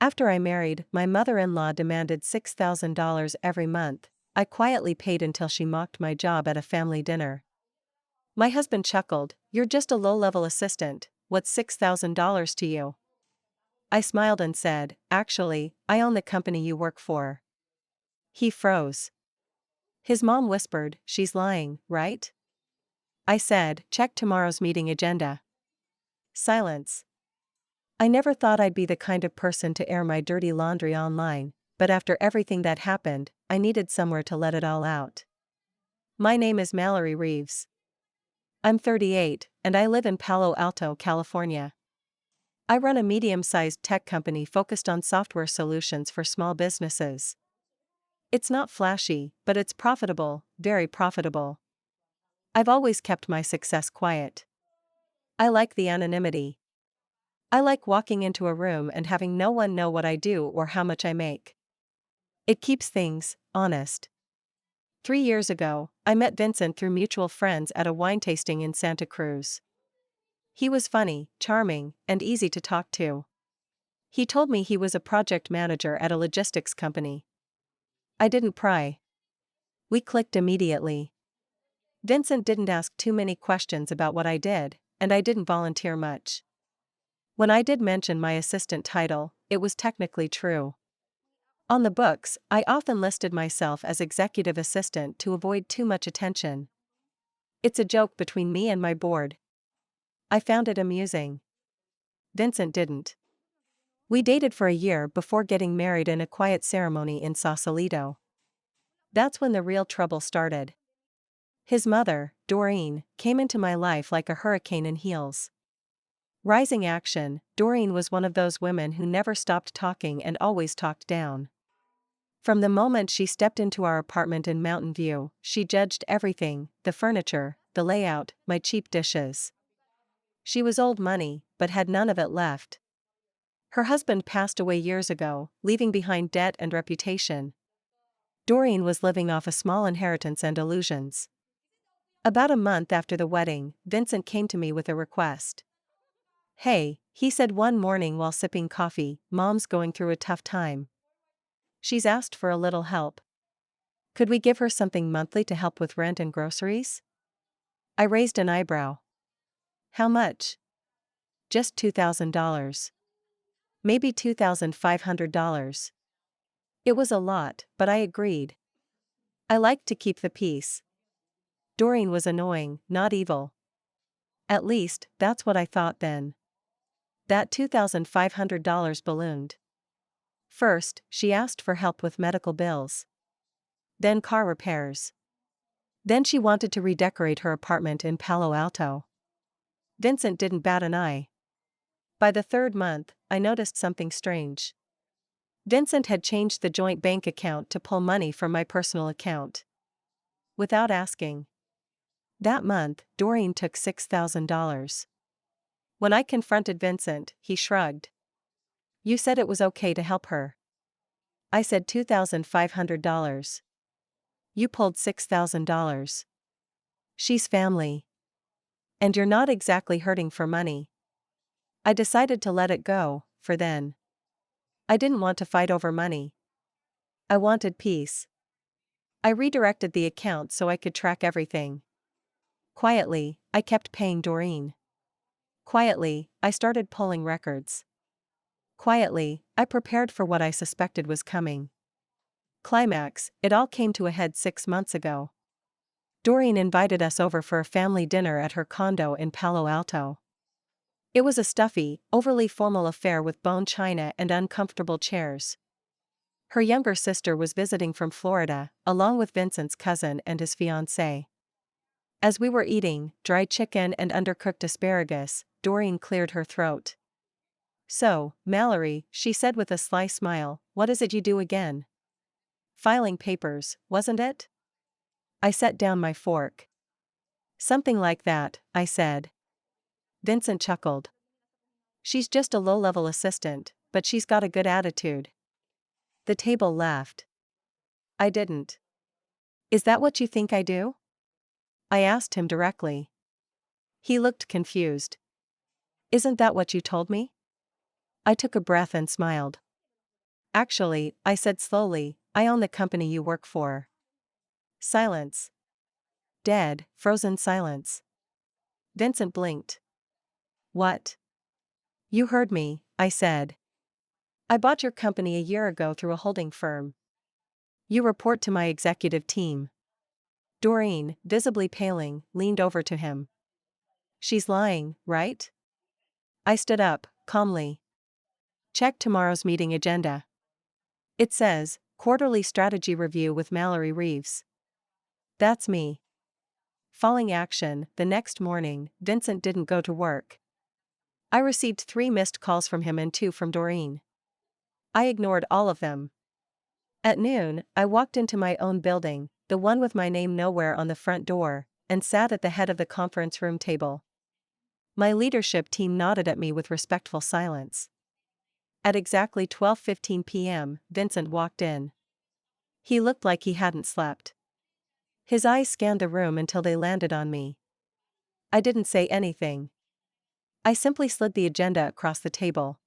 After I married, my mother-in-law demanded $6,000 every month. I quietly paid until she mocked my job at a family dinner. My husband chuckled, "You're just a low-level assistant, what's $6,000 to you?" I smiled and said, "Actually, I own the company you work for." He froze. His mom whispered, "She's lying, right?" I said, "Check tomorrow's meeting agenda." Silence. I never thought I'd be the kind of person to air my dirty laundry online, but after everything that happened, I needed somewhere to let it all out. My name is Mallory Reeves. I'm 38, and I live in Palo Alto, California. I run a medium-sized tech company focused on software solutions for small businesses. It's not flashy, but it's profitable, very profitable. I've always kept my success quiet. I like the anonymity. I like walking into a room and having no one know what I do or how much I make. It keeps things honest. 3 years ago, I met Vincent through mutual friends at a wine tasting in Santa Cruz. He was funny, charming, and easy to talk to. He told me he was a project manager at a logistics company. I didn't pry. We clicked immediately. Vincent didn't ask too many questions about what I did, and I didn't volunteer much. When I did mention my assistant title, it was technically true. On the books, I often listed myself as executive assistant to avoid too much attention. It's a joke between me and my board. I found it amusing. Vincent didn't. We dated for a year before getting married in a quiet ceremony in Sausalito. That's when the real trouble started. His mother, Doreen, came into my life like a hurricane in heels. Rising action, Doreen was one of those women who never stopped talking and always talked down. From the moment she stepped into our apartment in Mountain View, she judged everything: the furniture, the layout, my cheap dishes. She was old money, but had none of it left. Her husband passed away years ago, leaving behind debt and reputation. Doreen was living off a small inheritance and illusions. About a month after the wedding, Vincent came to me with a request. "Hey," he said one morning while sipping coffee, "Mom's going through a tough time. She's asked for a little help. Could we give her something monthly to help with rent and groceries?" I raised an eyebrow. "How much?" "Just $2,000. Maybe $2,500. It was a lot, but I agreed. I liked to keep the peace. Doreen was annoying, not evil. At least, that's what I thought then. That $2,500 ballooned. First, she asked for help with medical bills. Then car repairs. Then she wanted to redecorate her apartment in Palo Alto. Vincent didn't bat an eye. By the third month, I noticed something strange. Vincent had changed the joint bank account to pull money from my personal account. Without asking. That month, Doreen took $6,000. When I confronted Vincent, he shrugged. "You said it was okay to help her." I said $2,500. "You pulled $6,000. She's family. And you're not exactly hurting for money." I decided to let it go, for then. I didn't want to fight over money. I wanted peace. I redirected the account so I could track everything. Quietly, I kept paying Doreen. Quietly, I started pulling records. Quietly, I prepared for what I suspected was coming. Climax, it all came to a head 6 months ago. Doreen invited us over for a family dinner at her condo in Palo Alto. It was a stuffy, overly formal affair with bone china and uncomfortable chairs. Her younger sister was visiting from Florida, along with Vincent's cousin and his fiancée. As we were eating dry chicken and undercooked asparagus, Doreen cleared her throat. "So, Mallory," she said with a sly smile, "what is it you do again?" "Filing papers, wasn't it?" I set down my fork. "Something like that," I said. Vincent chuckled. "She's just a low-level assistant, but she's got a good attitude." The table laughed. I didn't. "Is that what you think I do?" I asked him directly. He looked confused. "Isn't that what you told me?" I took a breath and smiled. Actually, I said slowly, I own the company you work for. Silence. Dead, frozen silence. Vincent blinked. What? You heard me, I said. I bought your company a year ago through a holding firm. You report to my executive team. Doreen, visibly paling, leaned over to him. She's lying, right? I stood up, calmly. Check tomorrow's meeting agenda. It says, Quarterly Strategy Review with Mallory Reeves. That's me. Following action, the next morning, Vincent didn't go to work. I received 3 missed calls from him and 2 from Doreen. I ignored all of them. At noon, I walked into my own building, the one with my name nowhere on the front door, and sat at the head of the conference room table. My leadership team nodded at me with respectful silence. At exactly 12:15 p.m., Vincent walked in. He looked like he hadn't slept. His eyes scanned the room until they landed on me. I didn't say anything. I simply slid the agenda across the table.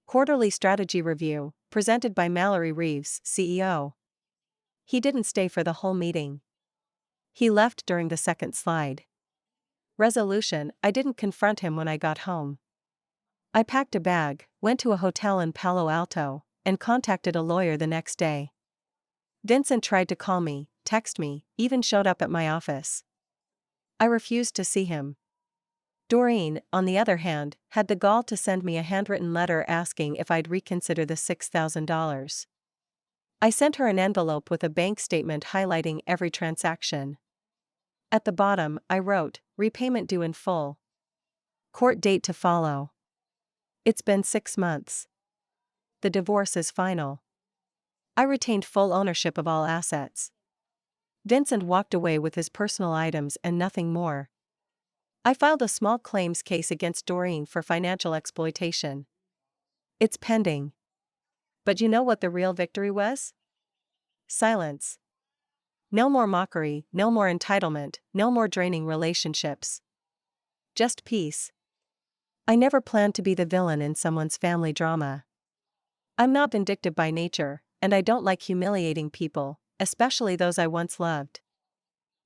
Quarterly Strategy Review, presented by Mallory Reeves, CEO. He didn't stay for the whole meeting. He left during the second slide. Resolution, I didn't confront him when I got home. I packed a bag, went to a hotel in Palo Alto, and contacted a lawyer the next day. Vincent tried to call me, text me, even showed up at my office. I refused to see him. Doreen, on the other hand, had the gall to send me a handwritten letter asking if I'd reconsider the $6,000. I sent her an envelope with a bank statement highlighting every transaction. At the bottom, I wrote, repayment due in full. Court date to follow. It's been 6 months. The divorce is final. I retained full ownership of all assets. Vincent walked away with his personal items and nothing more. I filed a small claims case against Doreen for financial exploitation. It's pending. But you know what the real victory was? Silence. No more mockery, no more entitlement, no more draining relationships. Just peace. I never planned to be the villain in someone's family drama. I'm not vindictive by nature, and I don't like humiliating people, especially those I once loved.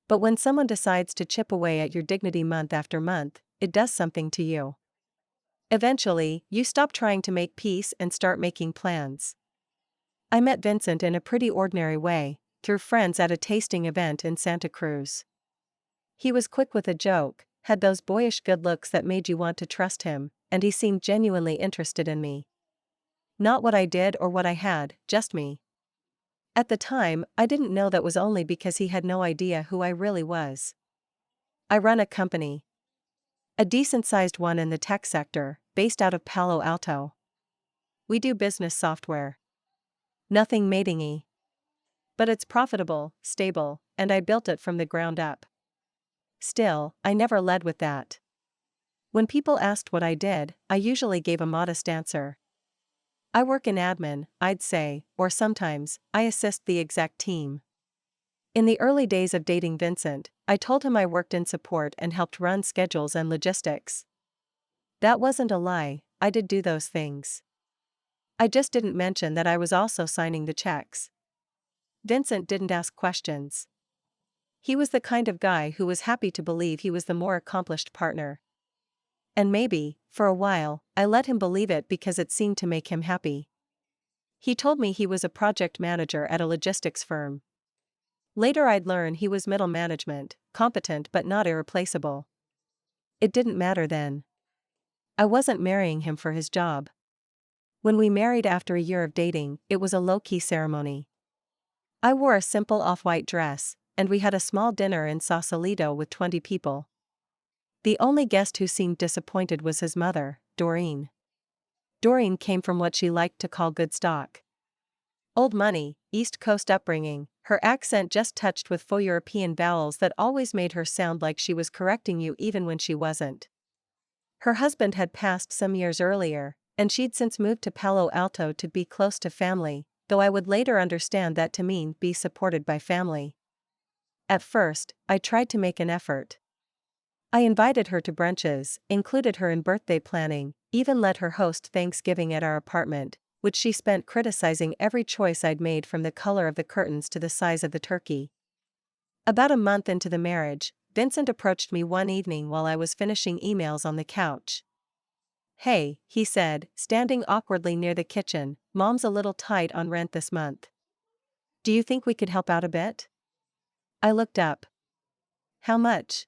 But when someone decides to chip away at your dignity month after month, it does something to you. Eventually, you stop trying to make peace and start making plans. I met Vincent in a pretty ordinary way, through friends at a tasting event in Santa Cruz. He was quick with a joke, had those boyish good looks that made you want to trust him, and he seemed genuinely interested in me. Not what I did or what I had, just me. At the time, I didn't know that was only because he had no idea who I really was. I run a company. A decent-sized one in the tech sector, based out of Palo Alto. We do business software. Nothing mating-y. But it's profitable, stable, and I built it from the ground up. Still, I never led with that. When people asked what I did, I usually gave a modest answer. I work in admin, I'd say, or sometimes, I assist the exec team. In the early days of dating Vincent, I told him I worked in support and helped run schedules and logistics. That wasn't a lie, I did do those things. I just didn't mention that I was also signing the checks. Vincent didn't ask questions. He was the kind of guy who was happy to believe he was the more accomplished partner. And maybe, for a while, I let him believe it because it seemed to make him happy. He told me he was a project manager at a logistics firm. Later I'd learn he was middle management, competent but not irreplaceable. It didn't matter then. I wasn't marrying him for his job. When we married after a year of dating, it was a low-key ceremony. I wore a simple off-white dress, and we had a small dinner in Sausalito with 20 people. The only guest who seemed disappointed was his mother, Doreen. Doreen came from what she liked to call good stock. Old money, East Coast upbringing, her accent just touched with faux European vowels that always made her sound like she was correcting you even when she wasn't. Her husband had passed some years earlier, and she'd since moved to Palo Alto to be close to family, though I would later understand that to mean be supported by family. At first, I tried to make an effort. I invited her to brunches, included her in birthday planning, even let her host Thanksgiving at our apartment, which she spent criticizing every choice I'd made, from the color of the curtains to the size of the turkey. About a month into the marriage, Vincent approached me one evening while I was finishing emails on the couch. "Hey," he said, standing awkwardly near the kitchen, "Mom's a little tight on rent this month. Do you think we could help out a bit?" I looked up. "How much?"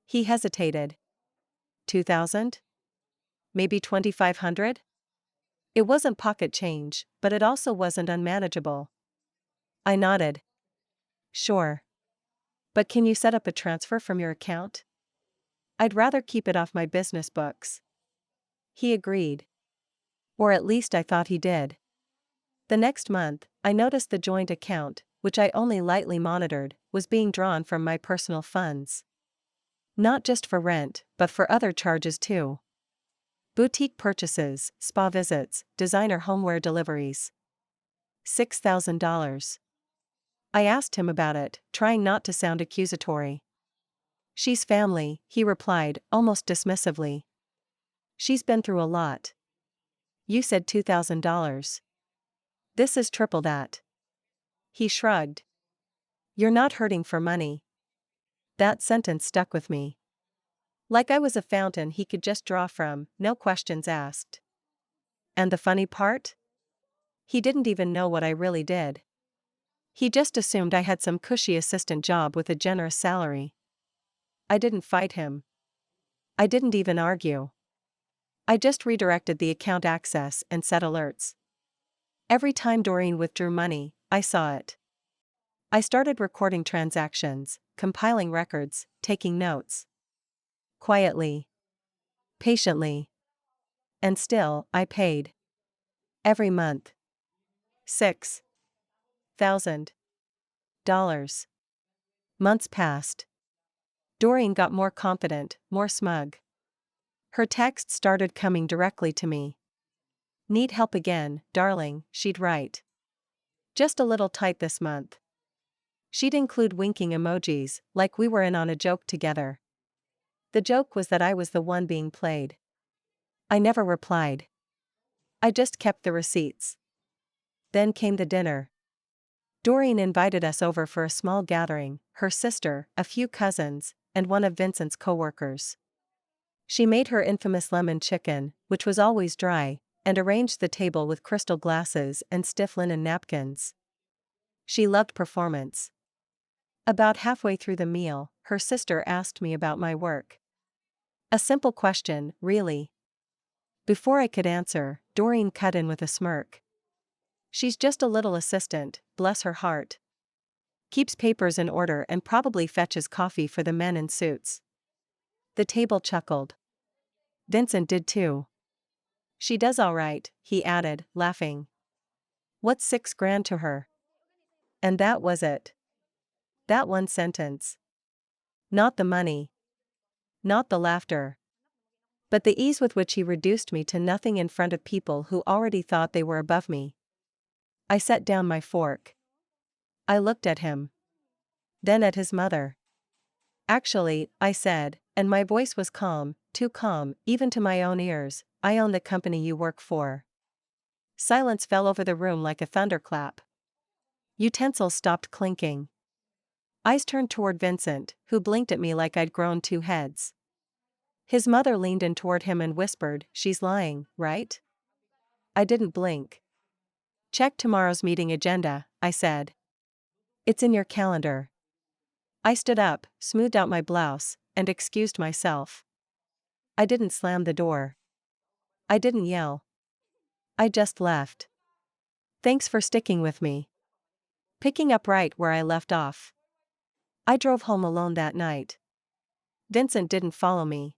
He hesitated. 2,000? Maybe 2,500? It wasn't pocket change, but it also wasn't unmanageable. I nodded. "Sure. But can you set up a transfer from your account? I'd rather keep it off my business books." He agreed. Or at least I thought he did. The next month, I noticed the joint account, which I only lightly monitored, was being drawn from my personal funds. Not just for rent, but for other charges too. Boutique purchases, spa visits, designer homeware deliveries. $6,000. I asked him about it, trying not to sound accusatory. "She's family," he replied, almost dismissively. "She's been through a lot." "You said $2,000. This is triple that." He shrugged. "You're not hurting for money." That sentence stuck with me. Like I was a fountain he could just draw from, no questions asked. And the funny part? He didn't even know what I really did. He just assumed I had some cushy assistant job with a generous salary. I didn't fight him. I didn't even argue. I just redirected the account access and set alerts. Every time Doreen withdrew money, I saw it. I started recording transactions, compiling records, taking notes. Quietly. Patiently. And still, I paid. Every month. $6,000. Months passed. Doreen got more confident, more smug. Her texts started coming directly to me. "Need help again, darling," she'd write. "Just a little tight this month." She'd include winking emojis, like we were in on a joke together. The joke was that I was the one being played. I never replied. I just kept the receipts. Then came the dinner. Doreen invited us over for a small gathering, her sister, a few cousins, and one of Vincent's coworkers. She made her infamous lemon chicken, which was always dry, and arranged the table with crystal glasses and stiff linen napkins. She loved performance. About halfway through the meal, her sister asked me about my work. A simple question, really. Before I could answer, Doreen cut in with a smirk. "She's just a little assistant, bless her heart. Keeps papers in order and probably fetches coffee for the men in suits." The table chuckled. Vincent did too. "She does all right," he added, laughing. "What's 6 grand to her?" And that was it. That one sentence. Not the money. Not the laughter. But the ease with which he reduced me to nothing in front of people who already thought they were above me. I set down my fork. I looked at him. Then at his mother. "Actually," I said, and my voice was calm, too calm, even to my own ears, "I own the company you work for." Silence fell over the room like a thunderclap. Utensils stopped clinking. Eyes turned toward Vincent, who blinked at me like I'd grown 2 heads. His mother leaned in toward him and whispered, "She's lying, right?" I didn't blink. "Check tomorrow's meeting agenda," I said. "It's in your calendar." I stood up, smoothed out my blouse, and excused myself. I didn't slam the door. I didn't yell. I just left. "Thanks for sticking with me." Picking up right where I left off. I drove home alone that night. Vincent didn't follow me.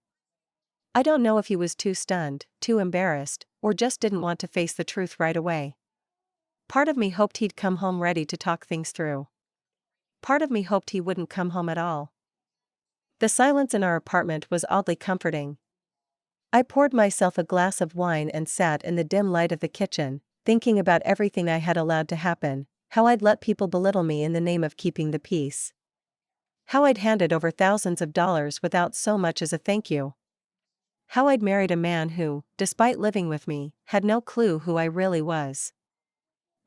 I don't know if he was too stunned, too embarrassed, or just didn't want to face the truth right away. Part of me hoped he'd come home ready to talk things through. Part of me hoped he wouldn't come home at all. The silence in our apartment was oddly comforting. I poured myself a glass of wine and sat in the dim light of the kitchen, thinking about everything I had allowed to happen, how I'd let people belittle me in the name of keeping the peace. How I'd handed over thousands of dollars without so much as a thank you. How I'd married a man who, despite living with me, had no clue who I really was.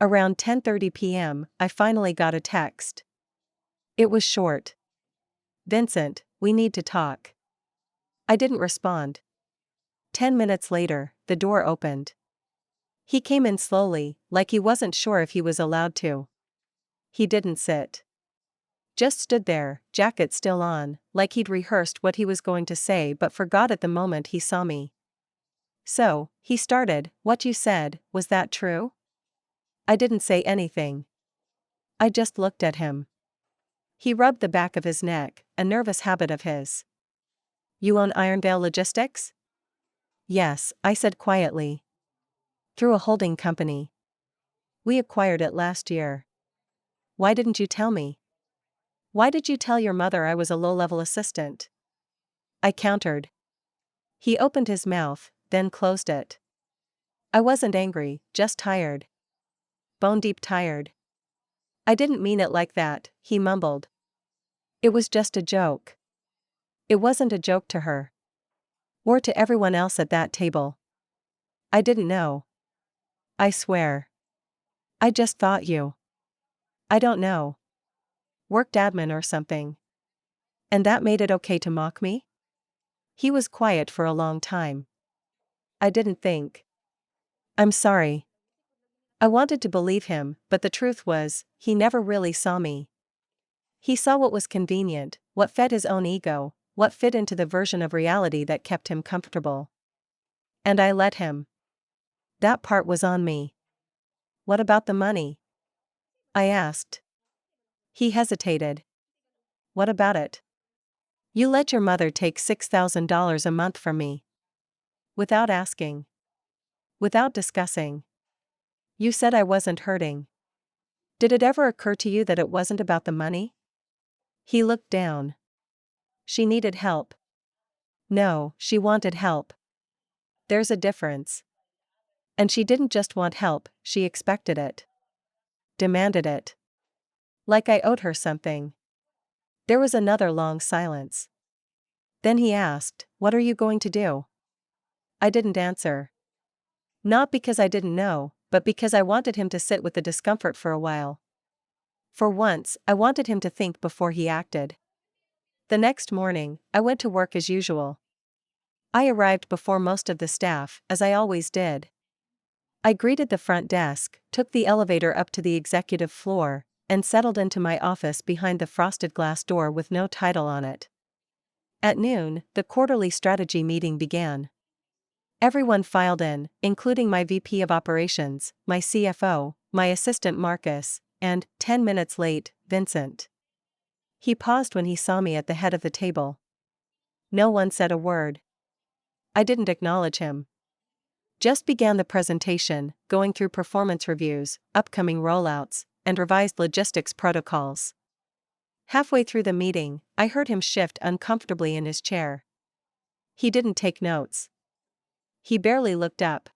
Around 10:30 p.m., I finally got a text. It was short. "Vincent, we need to talk." I didn't respond. 10 minutes later, the door opened. He came in slowly, like he wasn't sure if he was allowed to. He didn't sit. Just stood there, jacket still on, like he'd rehearsed what he was going to say but forgot it the moment he saw me. "So," he started, "what you said, was that true?" I didn't say anything. I just looked at him. He rubbed the back of his neck, a nervous habit of his. "You own Ironvale Logistics?" "Yes," I said quietly. "Through a holding company. We acquired it last year." "Why didn't you tell me? Why did you tell your mother I was a low-level assistant?" I countered. He opened his mouth, then closed it. I wasn't angry, just tired. Bone-deep tired. "I didn't mean it like that," he mumbled. "It was just a joke." It wasn't a joke to her. Or to everyone else at that table. I didn't know. "I swear. I just thought you. I don't know. Worked admin or something. And that made it okay to mock me?" He was quiet for a long time. I didn't think. "I'm sorry." I wanted to believe him, but the truth was, he never really saw me. He saw what was convenient, what fed his own ego, what fit into the version of reality that kept him comfortable. And I let him. That part was on me. "What about the money?" I asked. He hesitated. "What about it?" "You let your mother take $6,000 a month from me. Without asking. Without discussing. You said I wasn't hurting. Did it ever occur to you that it wasn't about the money?" He looked down. "She needed help." "No, she wanted help. There's a difference. And she didn't just want help, she expected it. Demanded it. Like I owed her something." There was another long silence. Then he asked, "What are you going to do?" I didn't answer. Not because I didn't know, but because I wanted him to sit with the discomfort for a while. For once, I wanted him to think before he acted. The next morning, I went to work as usual. I arrived before most of the staff, as I always did. I greeted the front desk, took the elevator up to the executive floor, and settled into my office behind the frosted glass door with no title on it. At noon, the quarterly strategy meeting began. Everyone filed in, including my VP of Operations, my CFO, my assistant Marcus, and, 10 minutes late, Vincent. He paused when he saw me at the head of the table. No one said a word. I didn't acknowledge him. Just began the presentation, going through performance reviews, upcoming rollouts, and revised logistics protocols. Halfway through the meeting, I heard him shift uncomfortably in his chair. He didn't take notes. He barely looked up.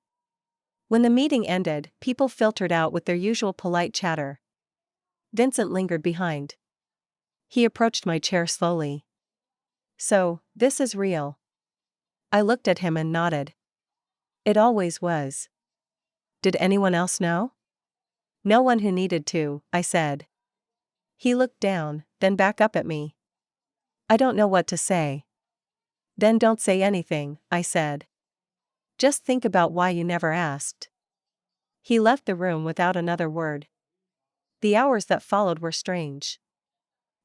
When the meeting ended, people filtered out with their usual polite chatter. Vincent lingered behind. He approached my chair slowly. "So, this is real." I looked at him and nodded. "It always was." "Did anyone else know?" "No one who needed to," I said. He looked down, then back up at me. "I don't know what to say." "Then don't say anything," I said. "Just think about why you never asked." He left the room without another word. The hours that followed were strange.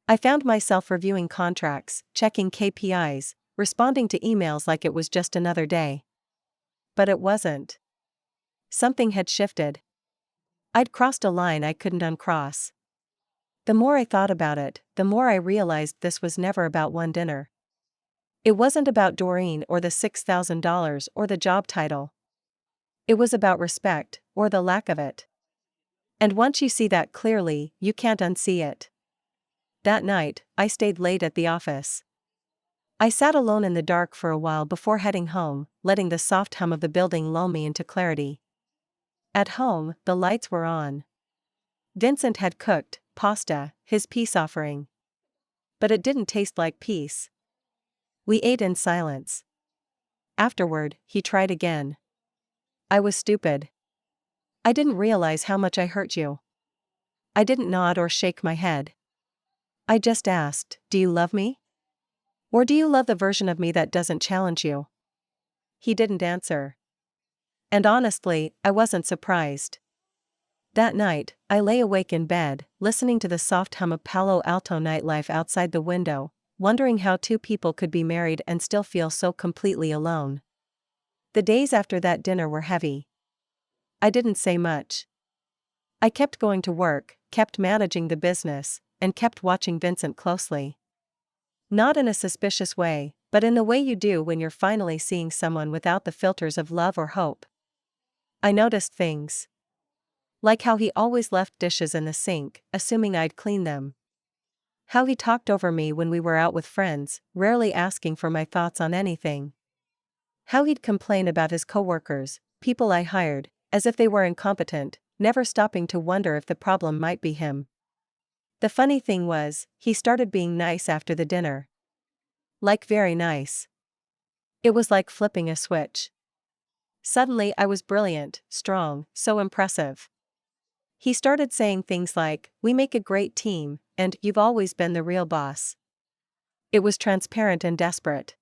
I found myself reviewing contracts, checking KPIs, responding to emails like it was just another day. But it wasn't. Something had shifted. I'd crossed a line I couldn't uncross. The more I thought about it, the more I realized this was never about one dinner. It wasn't about Doreen or the $6,000 or the job title. It was about respect, or the lack of it. And once you see that clearly, you can't unsee it. That night, I stayed late at the office. I sat alone in the dark for a while before heading home, letting the soft hum of the building lull me into clarity. At home, the lights were on. Vincent had cooked pasta, his peace offering. But it didn't taste like peace. We ate in silence. Afterward, he tried again. I was stupid. I didn't realize how much I hurt you. I didn't nod or shake my head. I just asked, do you love me? Or do you love the version of me that doesn't challenge you? He didn't answer. And honestly, I wasn't surprised. That night, I lay awake in bed, listening to the soft hum of Palo Alto nightlife outside the window, wondering how two people could be married and still feel so completely alone. The days after that dinner were heavy. I didn't say much. I kept going to work, kept managing the business, and kept watching Vincent closely. Not in a suspicious way, but in the way you do when you're finally seeing someone without the filters of love or hope. I noticed things. Like how he always left dishes in the sink, assuming I'd clean them. How he talked over me when we were out with friends, rarely asking for my thoughts on anything. How he'd complain about his coworkers, people I hired, as if they were incompetent, never stopping to wonder if the problem might be him. The funny thing was, he started being nice after the dinner. Like very nice. It was like flipping a switch. Suddenly I was brilliant, strong, so impressive. He started saying things like, we make a great team, and you've always been the real boss. It was transparent and desperate.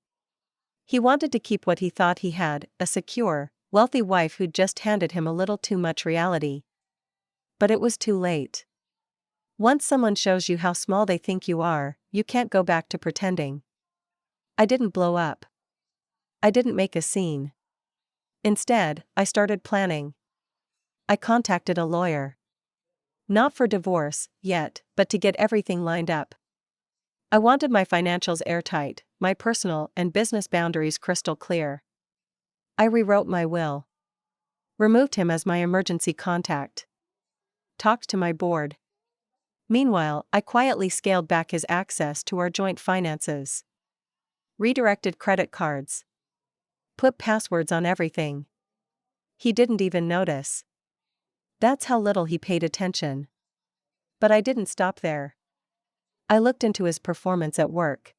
He wanted to keep what he thought he had, a secure, wealthy wife who'd just handed him a little too much reality. But it was too late. Once someone shows you how small they think you are, you can't go back to pretending. I didn't blow up. I didn't make a scene. Instead, I started planning. I contacted a lawyer. Not for divorce, yet, but to get everything lined up. I wanted my financials airtight, my personal and business boundaries crystal clear. I rewrote my will. Removed him as my emergency contact. Talked to my board. Meanwhile, I quietly scaled back his access to our joint finances. Redirected credit cards. Put passwords on everything. He didn't even notice. That's how little he paid attention. But I didn't stop there. I looked into his performance at work.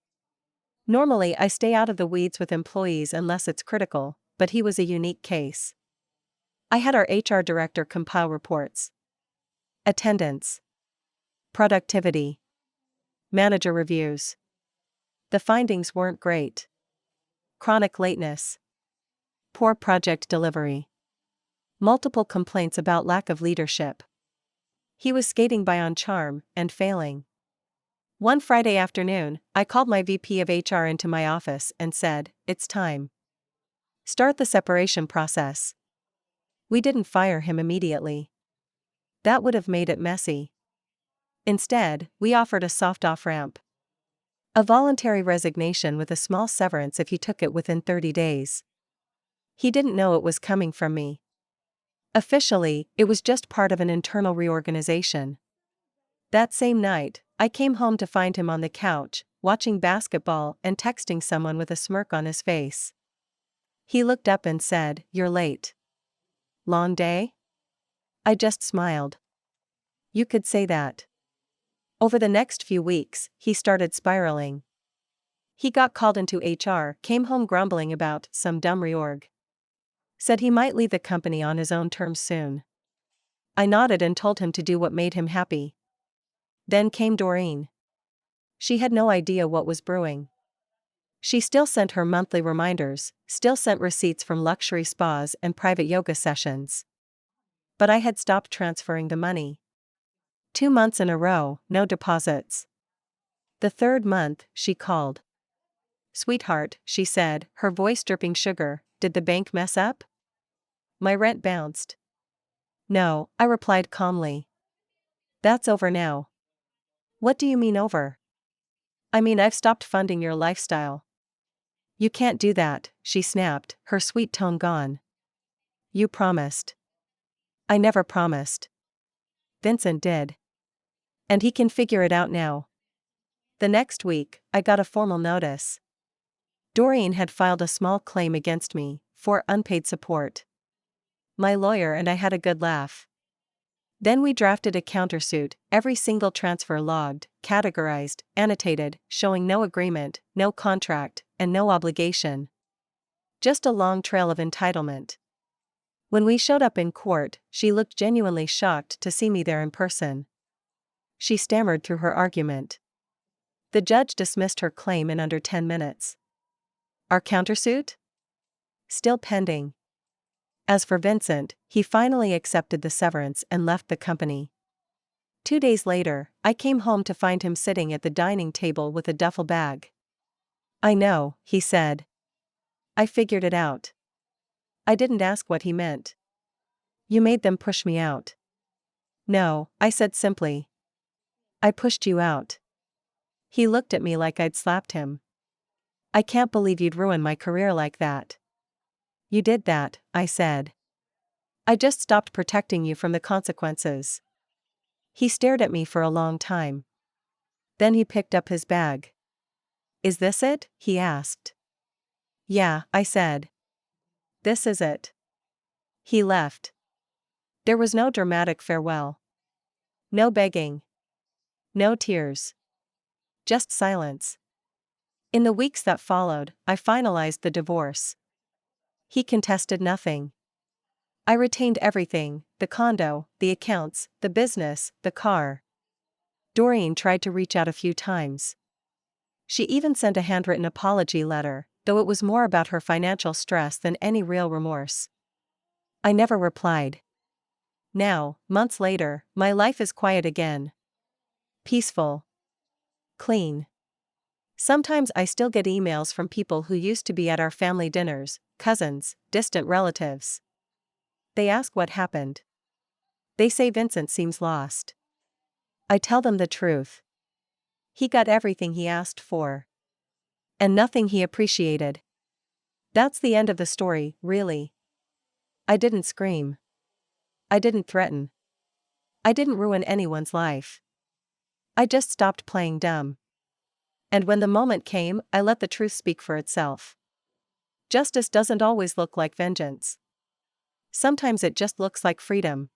Normally, I stay out of the weeds with employees unless it's critical, but he was a unique case. I had our HR director compile reports. Attendance. Productivity. Manager reviews. The findings weren't great. Chronic lateness. Poor project delivery. Multiple complaints about lack of leadership. He was skating by on charm and failing. One Friday afternoon, I called my VP of HR into my office and said, it's time. Start the separation process. We didn't fire him immediately. That would have made it messy. Instead, we offered a soft off-ramp. A voluntary resignation with a small severance if he took it within 30 days. He didn't know it was coming from me. Officially, it was just part of an internal reorganization. That same night, I came home to find him on the couch, watching basketball and texting someone with a smirk on his face. He looked up and said, "You're late. Long day?" I just smiled. You could say that. Over the next few weeks, he started spiraling. He got called into HR, came home grumbling about some dumb reorg. Said he might leave the company on his own terms soon. I nodded and told him to do what made him happy. Then came Doreen. She had no idea what was brewing. She still sent her monthly reminders, still sent receipts from luxury spas and private yoga sessions. But I had stopped transferring the money. 2 months in a row, no deposits. The third month, she called. "Sweetheart," she said, her voice dripping sugar, "did the bank mess up?" My rent bounced. "No," I replied calmly. "That's over now." "What do you mean over?" "I mean I've stopped funding your lifestyle." "You can't do that," she snapped, her sweet tone gone. "You promised." "I never promised." Vincent did. And he can figure it out now. The next week, I got a formal notice. Doreen had filed a small claim against me for unpaid support. My lawyer and I had a good laugh. Then we drafted a countersuit, every single transfer logged, categorized, annotated, showing no agreement, no contract, and no obligation. Just a long trail of entitlement. When we showed up in court, she looked genuinely shocked to see me there in person. She stammered through her argument. The judge dismissed her claim in under 10 minutes. Our countersuit? Still pending. As for Vincent, he finally accepted the severance and left the company. 2 days later, I came home to find him sitting at the dining table with a duffel bag. I know, he said. I figured it out. I didn't ask what he meant. You made them push me out. No, I said simply. I pushed you out. He looked at me like I'd slapped him. I can't believe you'd ruin my career like that. You did that, I said. I just stopped protecting you from the consequences. He stared at me for a long time. Then he picked up his bag. Is this it? He asked. Yeah, I said. This is it. He left. There was no dramatic farewell. No begging. No tears. Just silence. In the weeks that followed, I finalized the divorce. He contested nothing. I retained everything: the condo, the accounts, the business, the car. Doreen tried to reach out a few times. She even sent a handwritten apology letter, though it was more about her financial stress than any real remorse. I never replied. Now, months later, my life is quiet again. Peaceful. Clean. Sometimes I still get emails from people who used to be at our family dinners, cousins, distant relatives. They ask what happened. They say Vincent seems lost. I tell them the truth. He got everything he asked for. And nothing he appreciated. That's the end of the story, really. I didn't scream. I didn't threaten. I didn't ruin anyone's life. I just stopped playing dumb. And when the moment came, I let the truth speak for itself. Justice doesn't always look like vengeance. Sometimes it just looks like freedom.